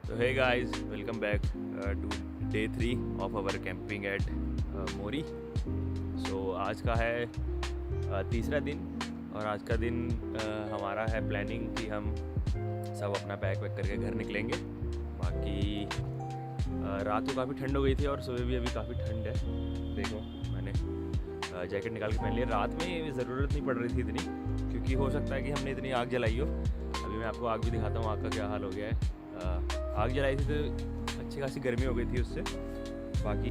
So hey guys, welcome back to day 3 of our camping at Mori. So आज का है तीसरा दिन और आज का दिन हमारा है प्लानिंग कि हम सब अपना पैक वैक करके घर निकलेंगे। बाकी रात को काफ़ी ठंड हो गई थी और सुबह भी अभी काफ़ी ठंड है। देखो मैंने जैकेट निकाल के पहन लिया। रात में ज़रूरत नहीं पड़ रही थी इतनी, क्योंकि हो सकता है कि हमने इतनी आग जलाई हो। अभी मैं आपको आग भी दिखाता हूँ आग का क्या हाल हो गया है। आग जलाई थी तो अच्छी खासी गर्मी हो गई थी उससे। बाकी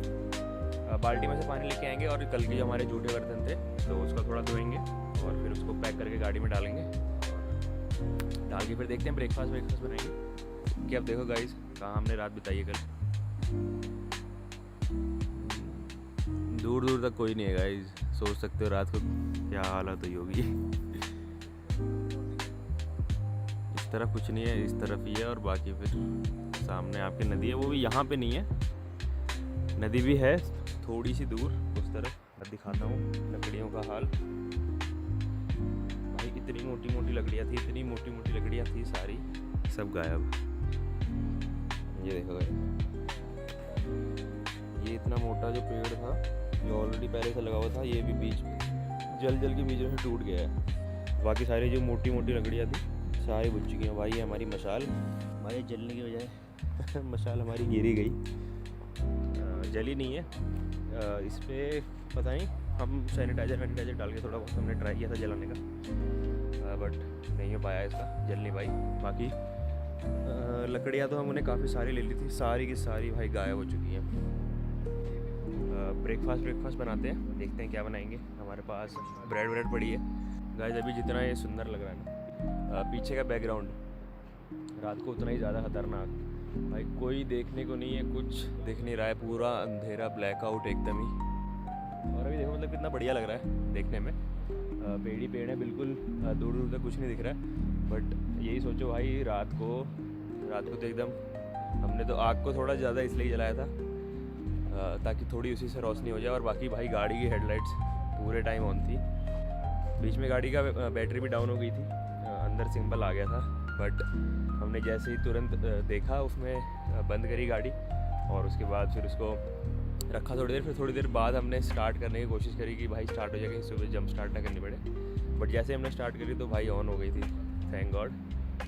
बाल्टी में से पानी लेके आएंगे और कल के जो हमारे जूठे बर्तन थे तो उसको थोड़ा धोएंगे और फिर उसको पैक करके गाड़ी में डालेंगे और डाल के फिर देखते हैं ब्रेकफास्ट बनाएंगे। कि अब देखो गाइस कहाँ हमने रात बिताई है कल। दूर दूर तक कोई नहीं है गाइस, सोच सकते हो रात को क्या हालत हुई होगी। इस तरफ कुछ नहीं है, इस तरफ ही है और बाकी फिर सामने आपके नदी है, वो भी यहाँ पे नहीं है। नदी भी है थोड़ी सी दूर उस तरफ। मैं दिखाता हूँ लकड़ियों का हाल। भाई इतनी मोटी मोटी लकड़ियाँ थी, इतनी मोटी मोटी लकड़ियाँ थी, सारी सब गायब। ये देखो ये इतना मोटा जो पेड़ था जो ऑलरेडी पहले से लगा हुआ था, ये भी बीच जल के बीच में टूट गया है। बाकी सारी जो मोटी मोटी लकड़ियाँ थी सारी बुझ चुकी हैं। भाई ये हमारी मशाल, हमारे जलने की बजाय मशाल हमारी गिरी गई, जली नहीं है। इस पर पता नहीं, हम सैनिटाइज़र डाल के थोड़ा बहुत हमने ट्राई किया था जलाने का, बट नहीं हो पाया, इसका जल नहीं पाई। बाकी लकड़ियाँ तो हम उन्हें काफ़ी सारी ले ली थी, सारी की सारी भाई गायब हो चुकी हैं। ब्रेकफास्ट बनाते हैं, देखते हैं क्या बनाएंगे। हमारे पास ब्रेड पड़ी है गाइस। अभी जितना ये सुंदर लग रहा है ना पीछे का बैकग्राउंड, रात को उतना ही ज़्यादा खतरनाक। भाई कोई देखने को नहीं है, कुछ दिख नहीं रहा है, पूरा अंधेरा ब्लैकआउट एकदम ही। और अभी देखो मतलब कितना बढ़िया लग रहा है देखने में। पेड़ है बिल्कुल, दूर दूर तक कुछ नहीं दिख रहा है। बट यही सोचो भाई रात को तो एकदम, हमने तो आग को थोड़ा ज़्यादा इसलिए जलाया था ताकि थोड़ी उसी से रोशनी हो जाए। और बाकी भाई गाड़ी की हेडलाइट्स पूरे टाइम ऑन थी। बीच में गाड़ी का बैटरी भी डाउन हो गई थी, अंदर सिंबल आ गया था, बट हमने जैसे ही तुरंत देखा उसमें बंद करी गाड़ी और उसके बाद फिर उसको रखा थोड़ी देर। फिर थोड़ी देर बाद हमने स्टार्ट करने की कोशिश करी कि भाई स्टार्ट हो जाएगी, सुबह जंप स्टार्ट ना करनी पड़े। बट जैसे हमने स्टार्ट करी तो भाई ऑन हो गई थी, थैंक गॉड।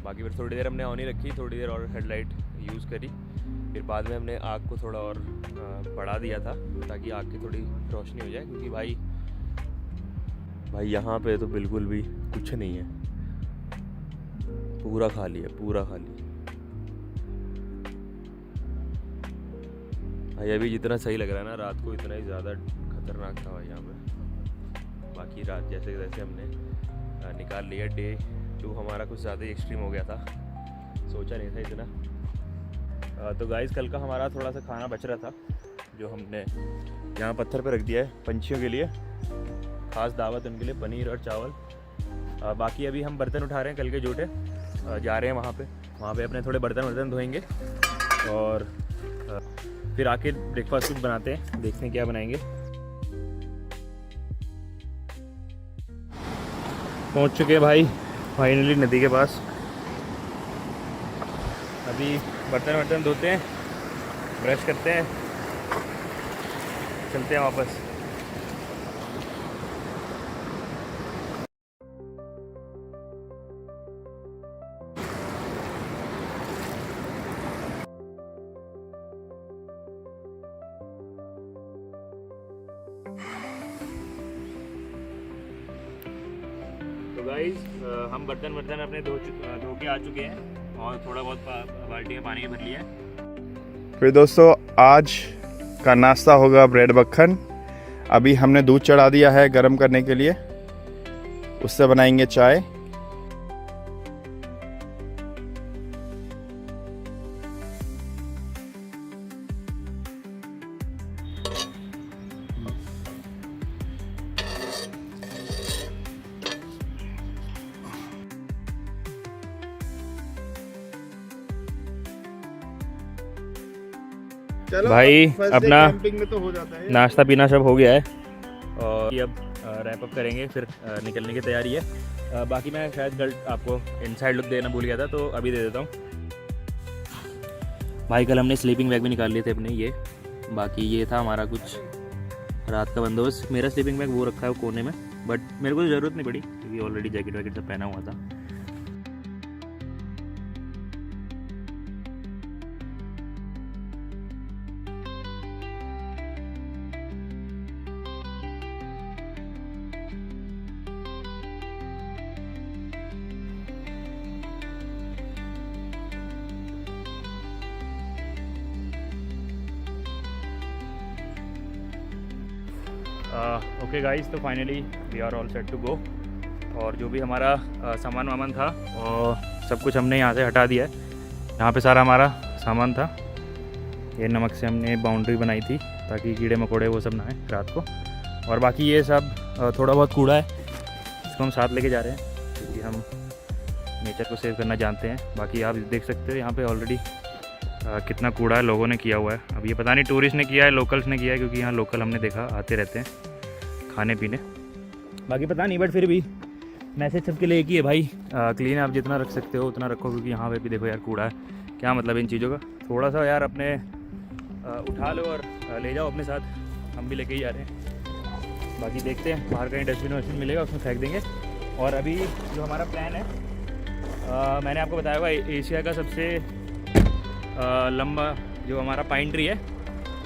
बाकी फिर थोड़ी देर हमने ऑन ही रखी, थोड़ी देर और हेडलाइट यूज़ करी। फिर बाद में हमने आग को थोड़ा और बढ़ा दिया था ताकि आग की थोड़ी रोशनी हो जाए, क्योंकि भाई यहाँ पे तो बिल्कुल भी कुछ नहीं है, पूरा खाली है, पूरा खाली। भाई अभी जितना सही लग रहा है ना, रात को इतना ही ज़्यादा खतरनाक था भाई यहाँ पे। बाकी रात जैसे हमने निकाल लिया। डे 2 हमारा कुछ ज़्यादा ही एक्सट्रीम हो गया था, सोचा नहीं था इतना। तो गाइस कल का हमारा थोड़ा सा खाना बच रहा था जो हमने यहाँ पत्थर पे रख दिया है पंछियों के लिए, खास दावत उनके लिए, पनीर और चावल। बाकी अभी हम बर्तन उठा रहे हैं कल के जूठे, जा रहे हैं वहाँ पे अपने थोड़े बर्तन धोएंगे और फिर आके ब्रेकफास्ट कुछ बनाते हैं, देखते हैं क्या बनाएंगे। पहुँच चुके हैं भाई फाइनली नदी के पास। अभी बर्तन धोते हैं, ब्रश करते हैं, चलते हैं वापस। तो गाइस हम बर्तन अपने धो के आ चुके हैं और थोड़ा बहुत बाल्टी में पानी भर लिया है। फिर दोस्तों आज का नाश्ता होगा ब्रेड मक्खन। अभी हमने दूध चढ़ा दिया है गर्म करने के लिए, उससे बनाएंगे चाय। भाई अपना कैंपिंग में तो हो जाता है, नाश्ता पीना सब हो गया है और ये अब रैप अप करेंगे, फिर निकलने की तैयारी है। बाकी मैं शायद कल आपको इनसाइड लुक देना भूल गया था, तो अभी दे देता हूँ। भाई कल हमने स्लीपिंग बैग भी निकाल लिए थे अपने ये, बाकी ये था हमारा कुछ रात का बंदोबस्त। मेरा स्लीपिंग बैग वो रखा है वो कोने में, बट मेरे को ज़रूरत नहीं पड़ी क्योंकि ऑलरेडी जैकेट वैकेट सब पहना हुआ था। ओके गाइस, तो finally we are all set to go. और जो भी हमारा सामान वामान था और सब कुछ हमने यहाँ से हटा दिया है। यहाँ पे सारा हमारा सामान था। ये नमक से हमने बाउंड्री बनाई थी ताकि कीड़े मकोड़े वो सब ना आए रात को। और बाकी ये सब थोड़ा बहुत कूड़ा है, इसको हम साथ लेके जा रहे हैं क्योंकि हम नेचर को सेव करना जानते हैं। बाकी आप देख सकते हो यहाँ पे ऑलरेडी कितना कूड़ा लोगों ने किया हुआ है। अब ये पता नहीं टूरिस्ट ने किया है लोकल्स ने किया है, क्योंकि यहाँ लोकल हमने देखा आते रहते हैं खाने पीने। बाकी पता नहीं, बट फिर भी मैसेज सबके लिए एक ही है भाई, क्लीन आप जितना रख सकते हो उतना रखो, क्योंकि यहाँ पे भी देखो यार कूड़ा है। क्या मतलब इन चीज़ों का, थोड़ा सा यार अपने उठा लो और ले जाओ अपने साथ, हम भी लेके ही जा रहे हैं। बाकी देखते हैं बाहर कहीं डस्टबिन वस्टबिन मिलेगा उसमें फेंक देंगे। और अभी जो हमारा प्लान है, मैंने आपको बताया हुआ एशिया का सबसे लंबा जो हमारा पाइन ट्री है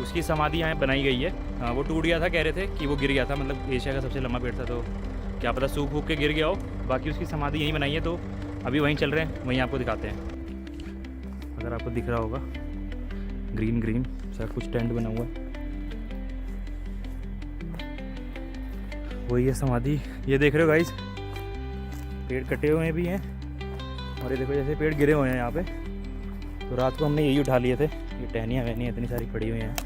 उसकी समाधि यहाँ बनाई गई है। वो टूट गया था, कह रहे थे कि वो गिर गया था, मतलब एशिया का सबसे लंबा पेड़ था, तो क्या पता सूख फूक के गिर गया हो। बाकी उसकी समाधि यहीं बनाई है, तो अभी वहीं चल रहे हैं, वहीं आपको दिखाते हैं। अगर आपको दिख रहा होगा ग्रीन ग्रीन सब कुछ टेंट बना हुआ है, वही है समाधि। ये देख रहे हो गाइस, पेड़ कटे हुए भी हैं और ये देखो जैसे पेड़ गिरे हुए हैं यहाँ पे। तो रात को हमने यही उठा लिए थे, ये टहनियाँ वहनियाँ इतनी सारी पड़ी हुई हैं,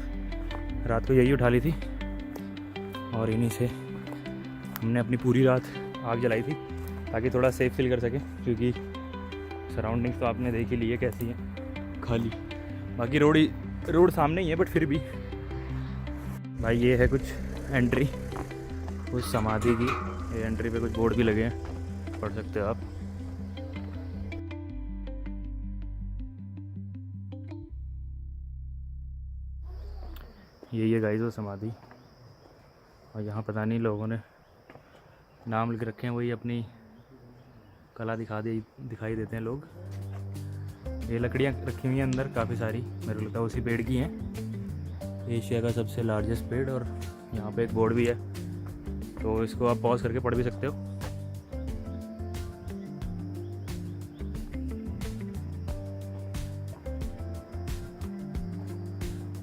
रात को यही उठा ली थी और इन्हीं से हमने अपनी पूरी रात आग जलाई थी ताकि थोड़ा सेफ फील कर सकें, क्योंकि सराउंडिंग्स तो आपने देख ही ली है कैसी है, खाली। बाकी रोड सामने ही है, बट फिर भी भाई ये है कुछ एंट्री उस समाधि की। ये एंट्री पे कुछ बोर्ड भी लगे हैं, पढ़ सकते हो आप। यही है गाइस वो समाधि, और यहाँ पता नहीं लोगों ने नाम लिख रखे हैं, वही अपनी कला दिखाई देते हैं लोग। ये लकड़ियाँ रखी हुई हैं अंदर काफ़ी सारी, मेरे को लगता है उसी पेड़ की हैं। एशिया का सबसे लार्जेस्ट पेड़, और यहाँ पे एक बोर्ड भी है, तो इसको आप पॉज करके पढ़ भी सकते हो।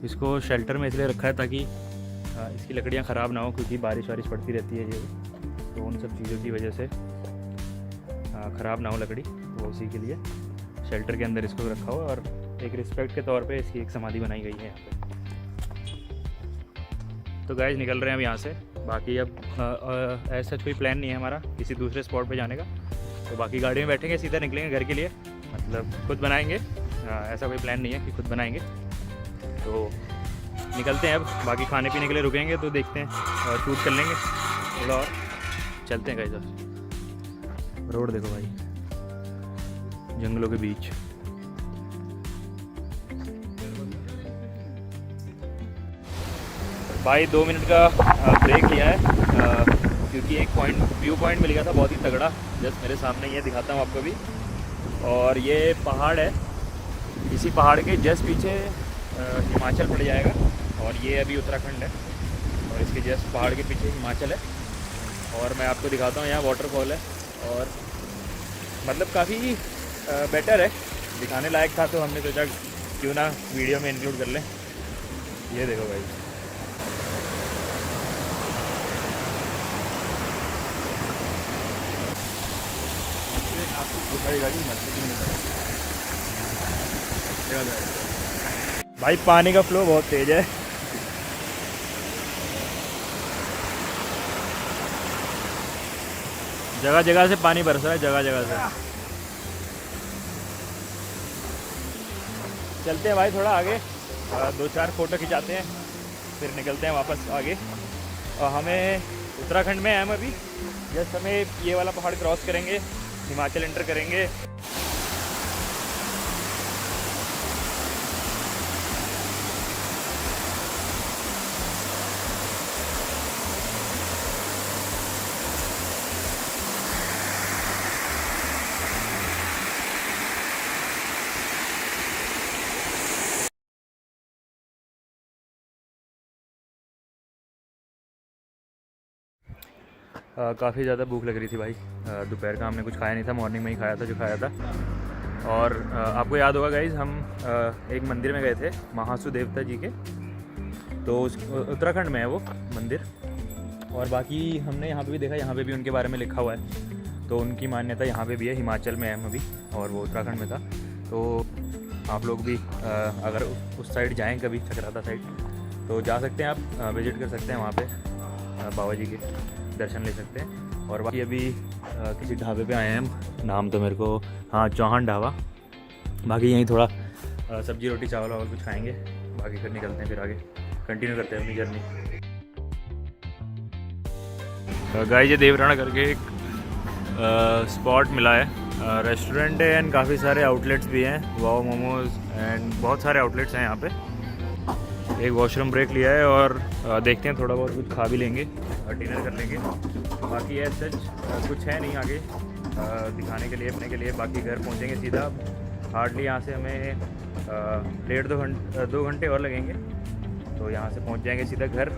इसको शेल्टर में इसलिए रखा है ताकि इसकी लकड़ियाँ ख़राब ना हो, क्योंकि बारिश वारिश पड़ती रहती है ये, तो उन सब चीज़ों की वजह से ख़राब ना हो लकड़ी, वो उसी के लिए शेल्टर के अंदर इसको रखा हुआ। और एक रिस्पेक्ट के तौर पे इसकी एक समाधि बनाई गई है यहाँ पे। तो गाइस निकल रहे हैं अब यहाँ से। बाकी अब ऐसा कोई प्लान नहीं है हमारा किसी दूसरे स्पॉट पे जाने का, तो बाकी गाड़ी में बैठेंगे सीधा निकलेंगे घर के लिए, मतलब खुद बनाएंगे। ऐसा कोई प्लान नहीं है कि खुद बनाएंगे, तो निकलते हैं अब। बाकी खाने पीने के लिए रुकेंगे तो देखते हैं और शूट कर लेंगे थोड़ा और चलते हैं गाइस। रोड देखो भाई, जंगलों के बीच। भाई 2 मिनट का ब्रेक लिया है क्योंकि एक व्यू पॉइंट मिल गया था बहुत ही तगड़ा, जस्ट मेरे सामने ये दिखाता हूँ आपको भी। और ये पहाड़ है, इसी पहाड़ के जस्ट पीछे हिमाचल पड़ जाएगा, और ये अभी उत्तराखंड है, और इसके जस्ट पहाड़ के पीछे हिमाचल है। और मैं आपको दिखाता हूँ यहाँ वाटरफॉल है, और मतलब काफ़ी बेटर है, दिखाने लायक था, तो हमने सोचा क्यों ना वीडियो में इंक्लूड कर लें। ये देखो भाई, भाई पानी का फ्लो बहुत तेज है। जगह जगह से पानी बरस रहा है, जगह जगह से। चलते हैं भाई थोड़ा आगे, 2-4 फोटो खिंचाते हैं, फिर निकलते हैं वापस आगे। और हमें उत्तराखंड में हम अभी जस्ट हमें ये वाला पहाड़ क्रॉस करेंगे, हिमाचल एंटर करेंगे। काफ़ी ज़्यादा भूख लग रही थी भाई। दोपहर का हमने कुछ खाया नहीं था, मॉर्निंग में ही खाया था जो खाया था। और आपको याद होगा गाइज़, हम एक मंदिर में गए थे महासु देवता जी के, तो उस उत्तराखंड में है वो मंदिर। और बाकी हमने यहाँ पे भी देखा, यहाँ पे भी उनके बारे में लिखा हुआ है, तो उनकी मान्यता यहाँ पे भी है। हिमाचल में है हम अभी, और वो उत्तराखंड में था। तो आप लोग भी अगर उस साइड जाएँ कभी, चकराता साइड, तो जा सकते हैं आप, विज़िट कर सकते हैं वहाँ पे, बाबा जी के दर्शन ले सकते हैं। और बाकी अभी किसी ढाबे पे आए हैं हम, नाम तो मेरे को, हाँ, चौहान ढाबा। बाकी यहीं थोड़ा सब्जी रोटी चावल और कुछ खाएंगे, बाकी फिर निकलते हैं, फिर आगे कंटिन्यू करते हैं अपनी जर्नी। गाइस, ये देवराना करके एक स्पॉट मिला है, रेस्टोरेंट है एंड काफ़ी सारे आउटलेट्स भी हैं, वाओ मोमोज एंड बहुत सारे आउटलेट्स हैं यहाँ पे। एक वॉशरूम ब्रेक लिया है और देखते हैं, थोड़ा बहुत कुछ खा भी लेंगे, डिनर कर लेंगे। बाकी एज सच कुछ है नहीं आगे दिखाने के लिए अपने के लिए। बाकी घर पहुँचेंगे सीधा, हार्डली यहाँ से हमें 1.5-2 घंटे और लगेंगे, तो यहाँ से पहुँच जाएंगे सीधा घर।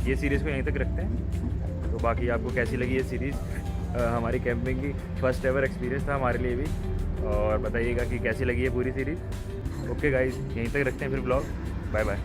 ये सीरीज़ को यहीं तक रखते हैं। तो बाकी आपको कैसी लगी ये सीरीज़, हमारी कैंपिंग की फर्स्ट एवर एक्सपीरियंस था हमारे लिए भी, और बताइएगा कि कैसी लगी है पूरी सीरीज़। ओके गाइस, यहीं तक रखते हैं फिर ब्लॉग। Bye bye.